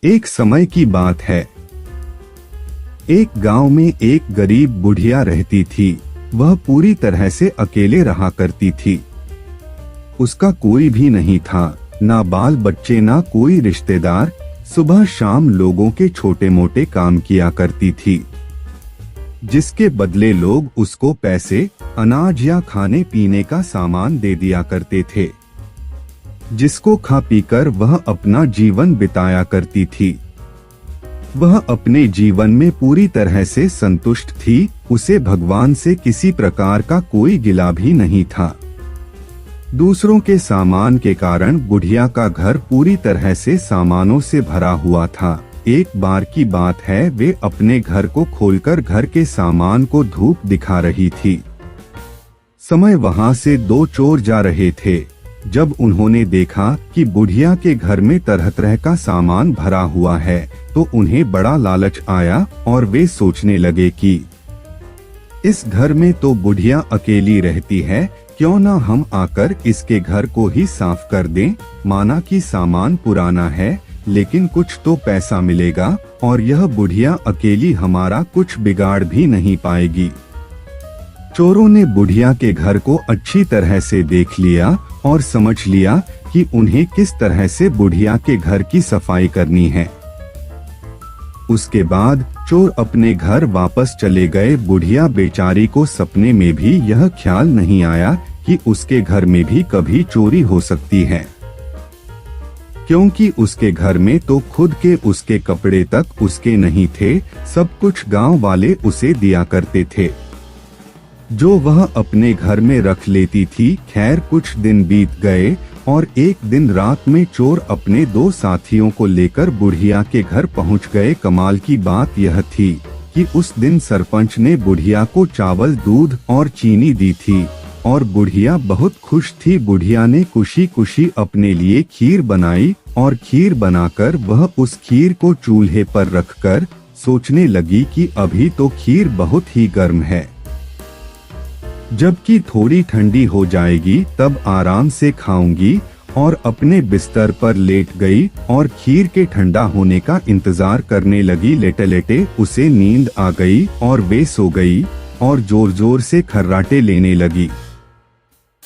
एक समय की बात है। एक गांव में एक गरीब बुढ़िया रहती थी। वह पूरी तरह से अकेले रहा करती थी। उसका कोई भी नहीं था, ना बाल बच्चे ना कोई रिश्तेदार। सुबह शाम लोगों के छोटे मोटे काम किया करती थी, जिसके बदले लोग उसको पैसे, अनाज या खाने पीने का सामान दे दिया करते थे, जिसको खा पीकर वह अपना जीवन बिताया करती थी। वह अपने जीवन में पूरी तरह से संतुष्ट थी। उसे भगवान से किसी प्रकार का कोई गिला भी नहीं था। दूसरों के सामान के कारण बुढ़िया का घर पूरी तरह से सामानों से भरा हुआ था। एक बार की बात है, वे अपने घर को खोलकर घर के सामान को धूप दिखा रही थी। समय वहां से दो चोर जा रहे थे। जब उन्होंने देखा कि बुढ़िया के घर में तरह तरह का सामान भरा हुआ है, तो उन्हें बड़ा लालच आया और वे सोचने लगे कि इस घर में तो बुढ़िया अकेली रहती है, क्यों ना हम आकर इसके घर को ही साफ कर दें। माना कि सामान पुराना है, लेकिन कुछ तो पैसा मिलेगा और यह बुढ़िया अकेली हमारा कुछ बिगाड़ भी नहीं पाएगी। चोरों ने बुढ़िया के घर को अच्छी तरह से देख लिया और समझ लिया कि उन्हें किस तरह से बुढ़िया के घर की सफाई करनी है। उसके बाद चोर अपने घर वापस चले गए। बुढ़िया बेचारी को सपने में भी यह ख्याल नहीं आया कि उसके घर में भी कभी चोरी हो सकती है, क्योंकि उसके घर में तो खुद के उसके कपड़े तक उसके नहीं थे। सब कुछ गांव वाले उसे दिया करते थे, जो वह अपने घर में रख लेती थी। खैर कुछ दिन बीत गए और एक दिन रात में चोर अपने दो साथियों को लेकर बुढ़िया के घर पहुंच गए। कमाल की बात यह थी कि उस दिन सरपंच ने बुढ़िया को चावल, दूध और चीनी दी थी और बुढ़िया बहुत खुश थी। बुढ़िया ने खुशी खुशी अपने लिए खीर बनाई और खीर बनाकर वह उस खीर को चूल्हे पर रखकर सोचने लगी कि अभी तो खीर बहुत ही गर्म है, जबकि थोड़ी ठंडी हो जाएगी तब आराम से खाऊंगी। और अपने बिस्तर पर लेट गई और खीर के ठंडा होने का इंतजार करने लगी। लेटे लेटे उसे नींद आ गई और वे सो गई और जोर जोर से खर्राटे लेने लगी।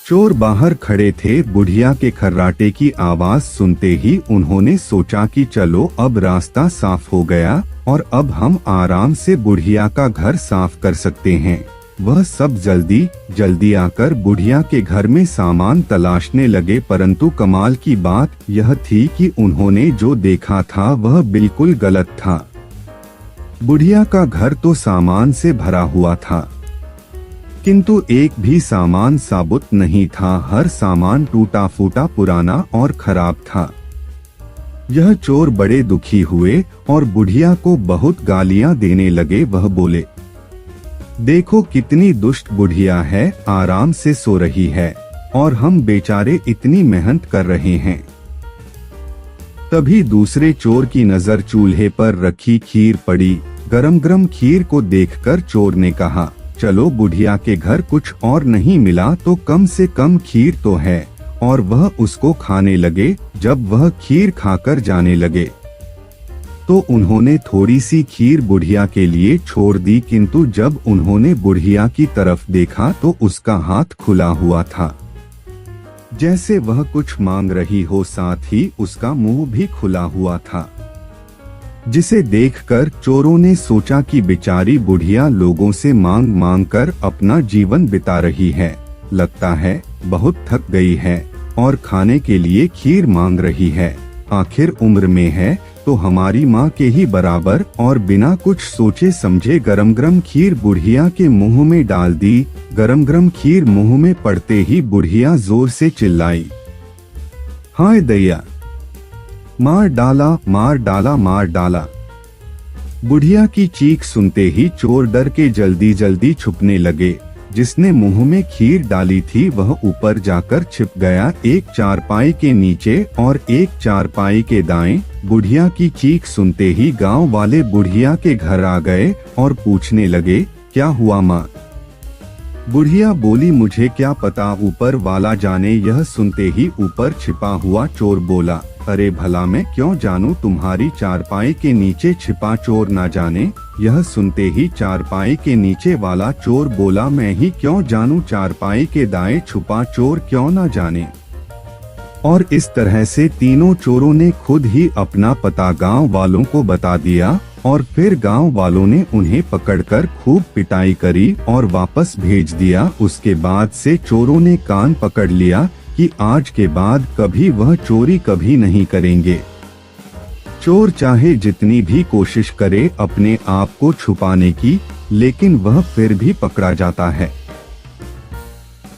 चोर बाहर खड़े थे। बुढ़िया के खर्राटे की आवाज सुनते ही उन्होंने सोचा कि चलो अब रास्ता साफ हो गया और अब हम आराम से बुढ़िया का घर साफ कर सकते हैं। वह सब जल्दी जल्दी आकर बुढ़िया के घर में सामान तलाशने लगे, परंतु कमाल की बात यह थी कि उन्होंने जो देखा था वह बिल्कुल गलत था। बुढ़िया का घर तो सामान से भरा हुआ था, किंतु एक भी सामान साबुत नहीं था। हर सामान टूटा फूटा, पुराना और खराब था। यह चोर बड़े दुखी हुए और बुढ़िया को बहुत गालियां देने लगे। वह बोले, देखो कितनी दुष्ट बुढ़िया है, आराम से सो रही है और हम बेचारे इतनी मेहनत कर रहे हैं। तभी दूसरे चोर की नजर चूल्हे पर रखी खीर पड़ी। गरम गरम खीर को देखकर चोर ने कहा, चलो बुढ़िया के घर कुछ और नहीं मिला तो कम से कम खीर तो है, और वह उसको खाने लगे। जब वह खीर खाकर जाने लगे तो उन्होंने थोड़ी सी खीर बुढ़िया के लिए छोड़ दी, किंतु जब उन्होंने बुढ़िया की तरफ देखा तो उसका हाथ खुला हुआ था, जैसे वह कुछ मांग रही हो। साथ ही उसका मुंह भी खुला हुआ था, जिसे देखकर चोरों ने सोचा कि बेचारी बुढ़िया लोगों से मांग मांग कर अपना जीवन बिता रही है, लगता है बहुत थक गई है और खाने के लिए खीर मांग रही है। आखिर उम्र में है तो हमारी माँ के ही बराबर। और बिना कुछ सोचे समझे गरम गरम खीर बुढ़िया के मुंह में डाल दी। गरम गरम खीर मुंह में पड़ते ही बुढ़िया जोर से चिल्लाई, हाय दैया, मार डाला मार डाला मार डाला। बुढ़िया की चीख सुनते ही चोर डर के जल्दी जल्दी छुपने लगे। जिसने मुंह में खीर डाली थी वह ऊपर जाकर छिप गया, एक चारपाई के नीचे और एक चारपाई के दाएं। बुढ़िया की चीख सुनते ही गांव वाले बुढ़िया के घर आ गए और पूछने लगे, क्या हुआ माँ? बुढ़िया बोली, मुझे क्या पता, ऊपर वाला जाने। यह सुनते ही ऊपर छिपा हुआ चोर बोला, अरे भला मैं क्यों जानूं, तुम्हारी चारपाई के नीचे छिपा चोर ना जाने। यह सुनते ही चारपाई के नीचे वाला चोर बोला, मैं ही क्यों जानूं, चारपाई के दाएं छुपा चोर क्यों ना जाने। और इस तरह से तीनों चोरों ने खुद ही अपना पता गांव वालों को बता दिया और फिर गांव वालों ने उन्हें पकड़कर खूब पिटाई करी और वापस भेज दिया। उसके बाद से चोरों ने कान पकड़ लिया कि आज के बाद कभी वह चोरी कभी नहीं करेंगे। चोर चाहे जितनी भी कोशिश करे अपने आप को छुपाने की, लेकिन वह फिर भी पकड़ा जाता है।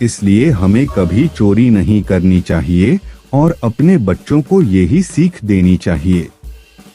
इसलिए हमें कभी चोरी नहीं करनी चाहिए और अपने बच्चों को यही सीख देनी चाहिए।